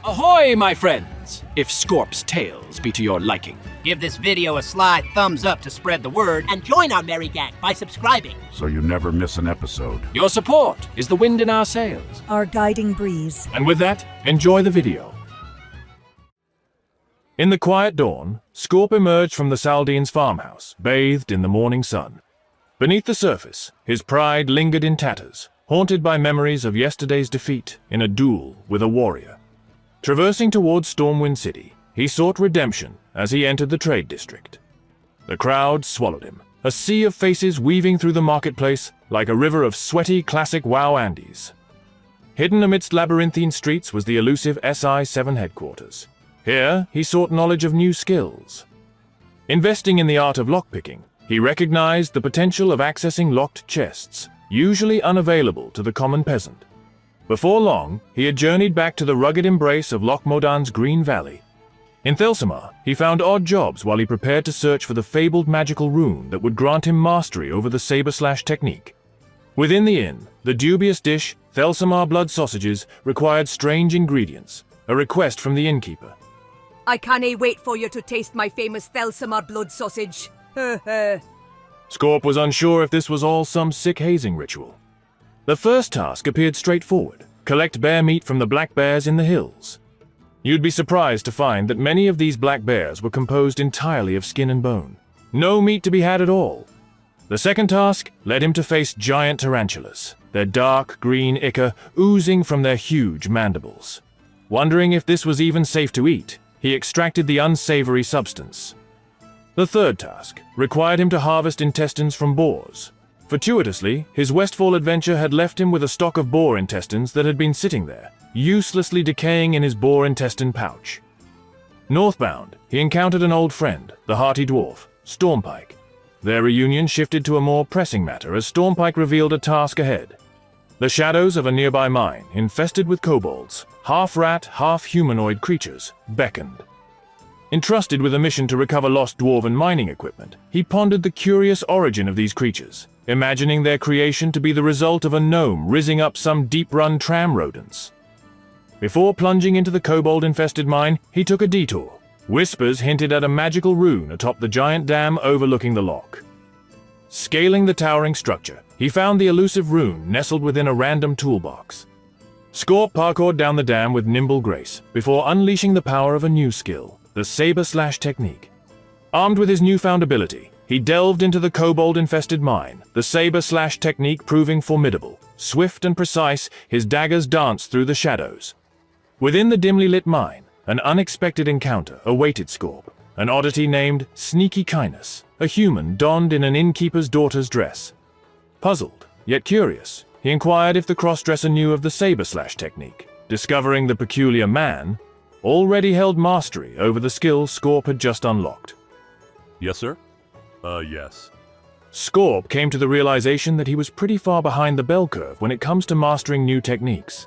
Ahoy, my friends, if Scorp's tales be to your liking. Give this video a sly thumbs up to spread the word, and join our merry gang by subscribing, so you never miss an episode. Your support is the wind in our sails, our guiding breeze. And with that, enjoy the video. In the quiet dawn, Scorp emerged from the Saldine's farmhouse, bathed in the morning sun. Beneath the surface, his pride lingered in tatters, haunted by memories of yesterday's defeat in a duel with a warrior. Traversing towards Stormwind City, he sought redemption as he entered the trade district. The crowd swallowed him, a sea of faces weaving through the marketplace like a river of sweaty classic WoW Andes. Hidden amidst labyrinthine streets was the elusive SI-7 headquarters. Here, he sought knowledge of new skills. Investing in the art of lockpicking, he recognized the potential of accessing locked chests, usually unavailable to the common peasant. Before long, he had journeyed back to the rugged embrace of Loch Modan's Green Valley. In Thelsamar, he found odd jobs while he prepared to search for the fabled magical rune that would grant him mastery over the saber-slash technique. Within the inn, the dubious dish, Thelsamar blood sausages, required strange ingredients, a request from the innkeeper. I can't wait for you to taste my famous Thelsamar blood sausage. Scorp was unsure if this was all some sick hazing ritual. The first task appeared straightforward: collect bear meat from the black bears in the hills. You'd be surprised to find that many of these black bears were composed entirely of skin and bone. No meat to be had at all. The second task led him to face giant tarantulas, their dark green ichor oozing from their huge mandibles. Wondering if this was even safe to eat, he extracted the unsavory substance. The third task required him to harvest intestines from boars. Fortuitously, his Westfall adventure had left him with a stock of boar intestines that had been sitting there, uselessly decaying in his boar intestine pouch. Northbound, he encountered an old friend, the hearty dwarf, Stormpike. Their reunion shifted to a more pressing matter as Stormpike revealed a task ahead. The shadows of a nearby mine, infested with kobolds, half-rat, half-humanoid creatures, beckoned. Entrusted with a mission to recover lost dwarven mining equipment, he pondered the curious origin of these creatures, imagining their creation to be the result of a gnome rizzing up some deep-run tram rodents. Before plunging into the kobold-infested mine, he took a detour. Whispers hinted at a magical rune atop the giant dam overlooking the loch. Scaling the towering structure, he found the elusive rune nestled within a random toolbox. Scorp parkoured down the dam with nimble grace, before unleashing the power of a new skill, the saber-slash technique. Armed with his newfound ability, he delved into the kobold-infested mine, the saber-slash technique proving formidable. Swift and precise, his daggers danced through the shadows. Within the dimly lit mine, an unexpected encounter awaited Scorp, an oddity named Sneaky Kindness, a human donned in an innkeeper's daughter's dress. Puzzled, yet curious, he inquired if the crossdresser knew of the saber-slash technique, discovering the peculiar man already held mastery over the skill Scorp had just unlocked. Yes, sir? Yes. Scorp came to the realization that he was pretty far behind the bell curve when it comes to mastering new techniques.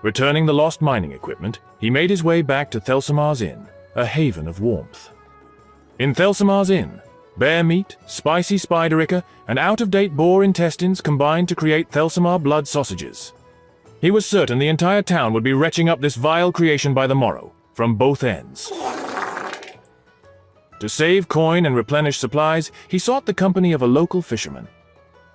Returning the lost mining equipment, he made his way back to Thelsamar's Inn, a haven of warmth. In Thelsamar's Inn, bear meat, spicy spider ichor, and out-of-date boar intestines combined to create Thelsamar blood sausages. He was certain the entire town would be retching up this vile creation by the morrow, from both ends. To save coin and replenish supplies, he sought the company of a local fisherman.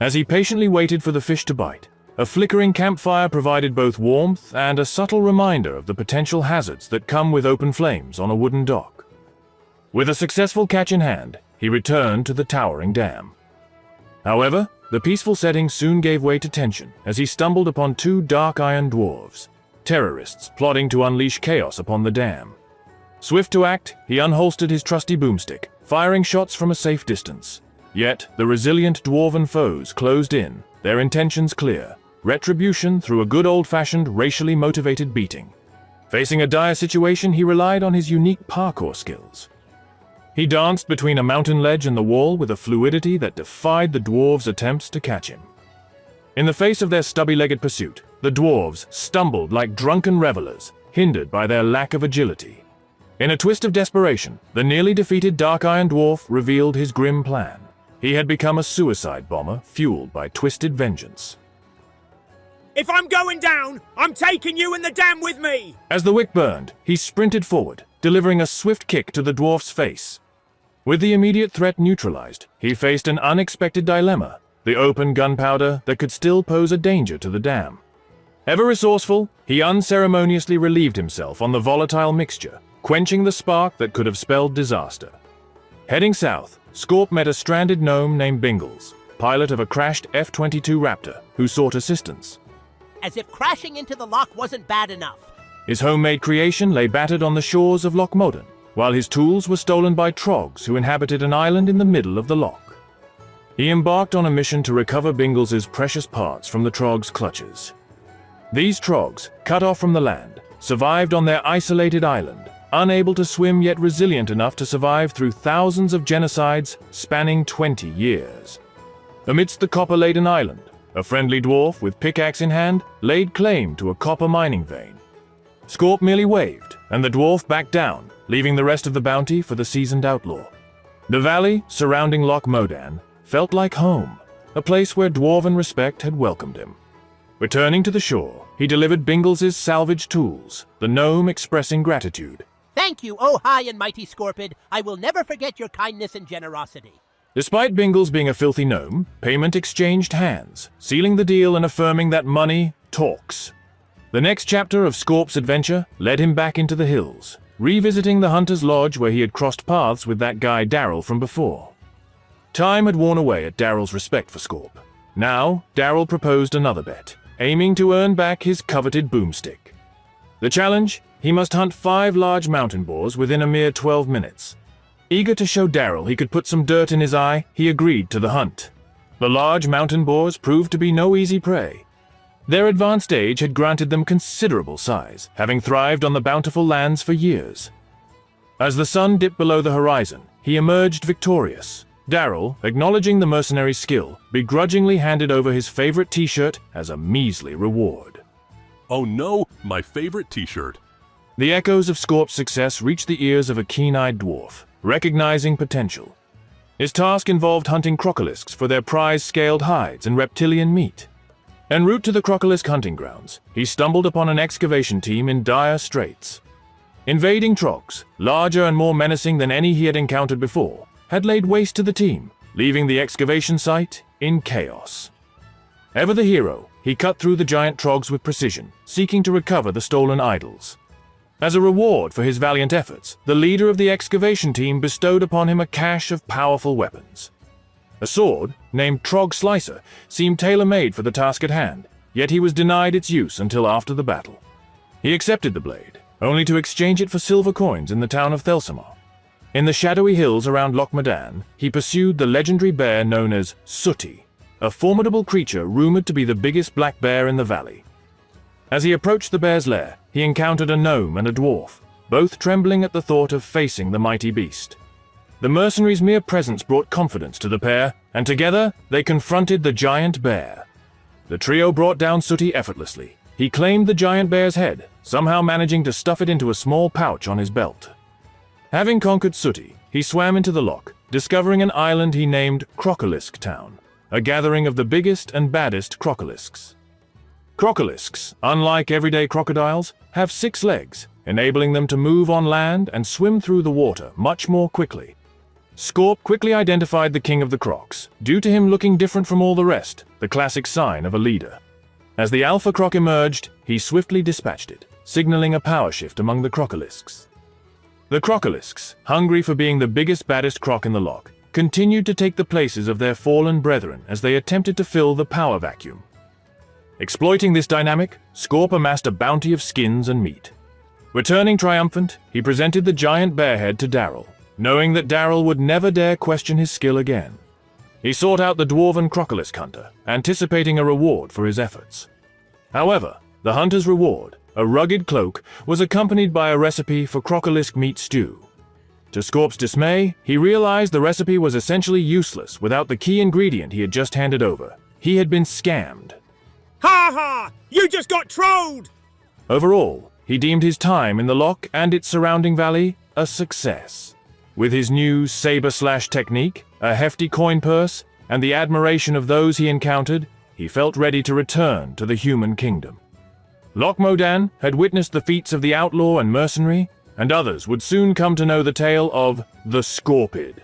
As he patiently waited for the fish to bite, a flickering campfire provided both warmth and a subtle reminder of the potential hazards that come with open flames on a wooden dock. With a successful catch in hand, he returned to the towering dam. However, the peaceful setting soon gave way to tension as he stumbled upon two dark iron dwarves, terrorists plotting to unleash chaos upon the dam. Swift to act, he unholstered his trusty boomstick, firing shots from a safe distance. Yet, the resilient dwarven foes closed in, their intentions clear: retribution through a good old-fashioned, racially motivated beating. Facing a dire situation, he relied on his unique parkour skills. He danced between a mountain ledge and the wall with a fluidity that defied the dwarves' attempts to catch him. In the face of their stubby-legged pursuit, the dwarves stumbled like drunken revelers, hindered by their lack of agility. In a twist of desperation, the nearly defeated Dark Iron Dwarf revealed his grim plan. He had become a suicide bomber fueled by twisted vengeance. If I'm going down, I'm taking you and the dam with me! As the wick burned, he sprinted forward, delivering a swift kick to the dwarf's face. With the immediate threat neutralized, he faced an unexpected dilemma: the open gunpowder that could still pose a danger to the dam. Ever resourceful, he unceremoniously relieved himself on the volatile mixture, quenching the spark that could have spelled disaster. Heading south, Scorp met a stranded gnome named Bingles, pilot of a crashed F-22 Raptor, who sought assistance. As if crashing into the loch wasn't bad enough. His homemade creation lay battered on the shores of Loch Modan, while his tools were stolen by troggs who inhabited an island in the middle of the loch. He embarked on a mission to recover Bingles's precious parts from the troggs' clutches. These troggs, cut off from the land, survived on their isolated island, unable to swim yet resilient enough to survive through thousands of genocides spanning 20 years. Amidst the copper-laden island, a friendly dwarf with pickaxe in hand laid claim to a copper mining vein. Scorp merely waved, and the dwarf backed down, leaving the rest of the bounty for the seasoned outlaw. The valley surrounding Loch Modan felt like home, a place where dwarven respect had welcomed him. Returning to the shore, he delivered Bingles's salvaged tools, the gnome expressing gratitude. Thank you, oh high and mighty Scorpid. I will never forget your kindness and generosity. Despite Bingles being a filthy gnome, payment exchanged hands, sealing the deal and affirming that money talks. The next chapter of Scorp's adventure led him back into the hills, revisiting the hunter's lodge where he had crossed paths with that guy Daryl from before. Time had worn away at Daryl's respect for Scorp. Now, Daryl proposed another bet, aiming to earn back his coveted boomstick. The challenge? He must hunt 5 large mountain boars within a mere 12 minutes. Eager to show Daryl he could put some dirt in his eye, he agreed to the hunt. The large mountain boars proved to be no easy prey. Their advanced age had granted them considerable size, having thrived on the bountiful lands for years. As the sun dipped below the horizon, he emerged victorious. Daryl, acknowledging the mercenary's skill, begrudgingly handed over his favorite t-shirt as a measly reward. Oh no, my favorite t-shirt. The echoes of Scorp's success reached the ears of a keen-eyed dwarf, recognizing potential. His task involved hunting crocolisks for their prize-scaled hides and reptilian meat. En route to the crocolisk hunting grounds, he stumbled upon an excavation team in dire straits. Invading troggs, larger and more menacing than any he had encountered before, had laid waste to the team, leaving the excavation site in chaos. Ever the hero, he cut through the giant troggs with precision, seeking to recover the stolen idols. As a reward for his valiant efforts, the leader of the excavation team bestowed upon him a cache of powerful weapons. A sword, named Trog Slicer, seemed tailor-made for the task at hand, yet he was denied its use until after the battle. He accepted the blade, only to exchange it for silver coins in the town of Thelsamar. In the shadowy hills around Loch Modan, he pursued the legendary bear known as Sooty, a formidable creature rumored to be the biggest black bear in the valley. As he approached the bear's lair, he encountered a gnome and a dwarf, both trembling at the thought of facing the mighty beast. The mercenary's mere presence brought confidence to the pair, and together they confronted the giant bear. The trio brought down Sooty effortlessly. He claimed the giant bear's head, somehow managing to stuff it into a small pouch on his belt. Having conquered Sooty, he swam into the loch, discovering an island he named Crocolisk Town, a gathering of the biggest and baddest crocolisks. Crocolisks, unlike everyday crocodiles, have 6 legs, enabling them to move on land and swim through the water much more quickly. Scorp quickly identified the king of the crocs, due to him looking different from all the rest, the classic sign of a leader. As the alpha croc emerged, he swiftly dispatched it, signaling a power shift among the crocolisks. The crocolisks, hungry for being the biggest baddest croc in the loch, continued to take the places of their fallen brethren as they attempted to fill the power vacuum. Exploiting this dynamic, Scorp amassed a bounty of skins and meat. Returning triumphant, he presented the giant bear head to Daryl, knowing that Daryl would never dare question his skill again. He sought out the dwarven crocolisk hunter, anticipating a reward for his efforts. However, the hunter's reward, a rugged cloak, was accompanied by a recipe for crocolisk meat stew. To Scorp's dismay, he realized the recipe was essentially useless without the key ingredient he had just handed over. He had been scammed. Ha ha! You just got trolled! Overall, he deemed his time in the loch and its surrounding valley a success. With his new saber-slash technique, a hefty coin purse, and the admiration of those he encountered, he felt ready to return to the human kingdom. Loch Modan had witnessed the feats of the outlaw and mercenary, and others would soon come to know the tale of the Scorpid,